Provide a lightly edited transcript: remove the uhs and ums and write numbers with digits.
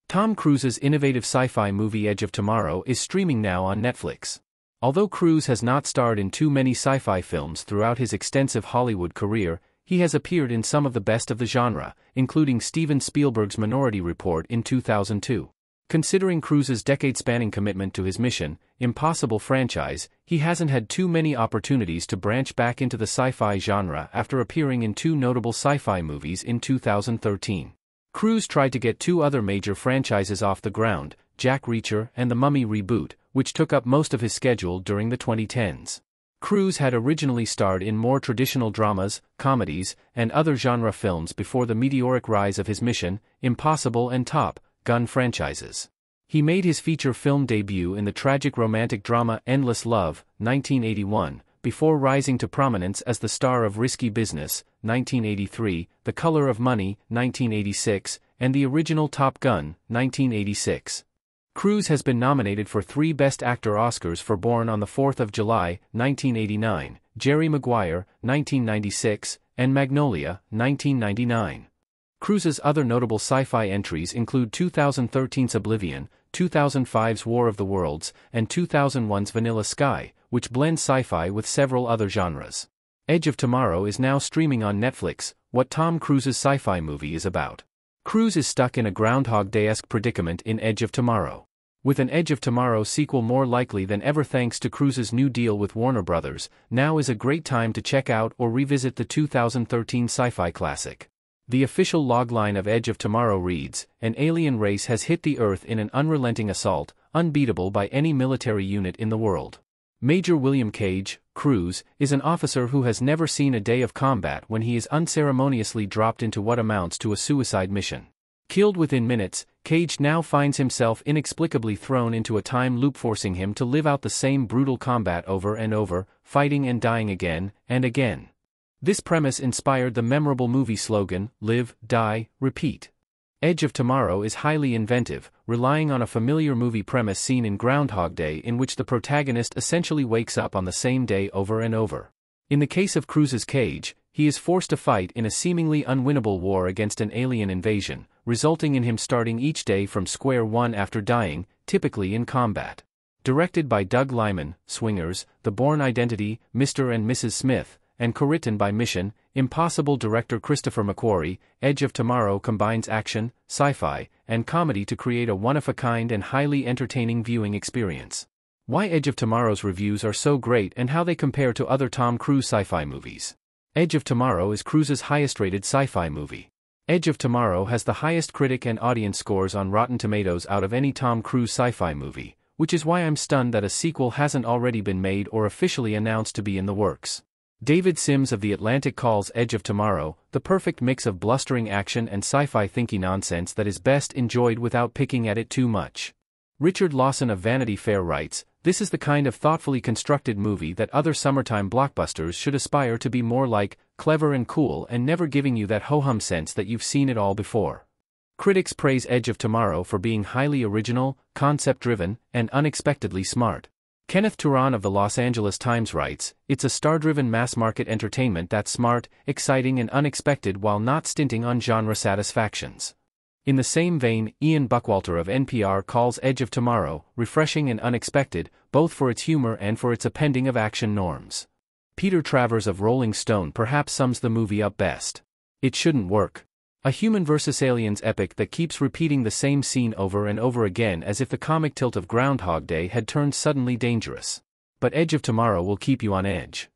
Tom Cruise's innovative sci-fi movie Edge of Tomorrow is streaming now on Netflix. Although Cruise has not starred in too many sci-fi films throughout his extensive Hollywood career, he has appeared in some of the best of the genre, including Steven Spielberg's Minority Report in 2002. Considering Cruise's decade-spanning commitment to his Mission Impossible franchise, he hasn't had too many opportunities to branch back into the sci-fi genre after appearing in two notable sci-fi movies in 2013. Cruise tried to get two other major franchises off the ground, Jack Reacher and The Mummy reboot, which took up most of his schedule during the 2010s. Cruise had originally starred in more traditional dramas, comedies, and other genre films before the meteoric rise of his Mission Impossible and Top Gun franchises. He made his feature film debut in the tragic romantic drama Endless Love, 1981, before rising to prominence as the star of Risky Business, 1983, The Color of Money, 1986, and the original Top Gun, 1986. Cruise has been nominated for 3 Best Actor Oscars for Born on the 4th of July, 1989, Jerry Maguire, 1996, and Magnolia, 1999. Cruise's other notable sci-fi entries include 2013's Oblivion, 2005's War of the Worlds, and 2001's Vanilla Sky, which blends sci-fi with several other genres. Edge of Tomorrow is now streaming on Netflix. What Tom Cruise's sci-fi movie is about. Cruise is stuck in a Groundhog Day-esque predicament in Edge of Tomorrow. With an Edge of Tomorrow sequel more likely than ever thanks to Cruise's new deal with Warner Bros., now is a great time to check out or revisit the 2013 sci-fi classic. The official logline of Edge of Tomorrow reads, "An alien race has hit the Earth in an unrelenting assault, unbeatable by any military unit in the world. Major William Cage, Cruise, is an officer who has never seen a day of combat when he is unceremoniously dropped into what amounts to a suicide mission. Killed within minutes, Cage now finds himself inexplicably thrown into a time loop forcing him to live out the same brutal combat over and over, fighting and dying again and again." This premise inspired the memorable movie slogan, "Live, Die, Repeat." Edge of Tomorrow is highly inventive, relying on a familiar movie premise seen in Groundhog Day in which the protagonist essentially wakes up on the same day over and over. In the case of Cruise's Cage, he is forced to fight in a seemingly unwinnable war against an alien invasion, resulting in him starting each day from square one after dying, typically in combat. Directed by Doug Liman, Swingers, The Bourne Identity, Mr. and Mrs. Smith, and co-written by Mission Impossible director Christopher McQuarrie, Edge of Tomorrow combines action, sci-fi, and comedy to create a one-of-a-kind and highly entertaining viewing experience. Why Edge of Tomorrow's reviews are so great and how they compare to other Tom Cruise sci-fi movies. Edge of Tomorrow is Cruise's highest-rated sci-fi movie. Edge of Tomorrow has the highest critic and audience scores on Rotten Tomatoes out of any Tom Cruise sci-fi movie, which is why I'm stunned that a sequel hasn't already been made or officially announced to be in the works. David Sims of The Atlantic calls Edge of Tomorrow the perfect mix of blustering action and sci-fi thinky nonsense that is best enjoyed without picking at it too much. Richard Lawson of Vanity Fair writes, "This is the kind of thoughtfully constructed movie that other summertime blockbusters should aspire to be more like, clever and cool and never giving you that ho-hum sense that you've seen it all before." Critics praise Edge of Tomorrow for being highly original, concept-driven, and unexpectedly smart. Kenneth Turan of the Los Angeles Times writes, "It's a star-driven mass-market entertainment that's smart, exciting and unexpected while not stinting on genre satisfactions." In the same vein, Ian Buckwalter of NPR calls Edge of Tomorrow refreshing and unexpected, both for its humor and for its appending of action norms. Peter Travers of Rolling Stone perhaps sums the movie up best. "It shouldn't work. A human versus aliens epic that keeps repeating the same scene over and over again as if the comic tilt of Groundhog Day had turned suddenly dangerous. But Edge of Tomorrow will keep you on edge."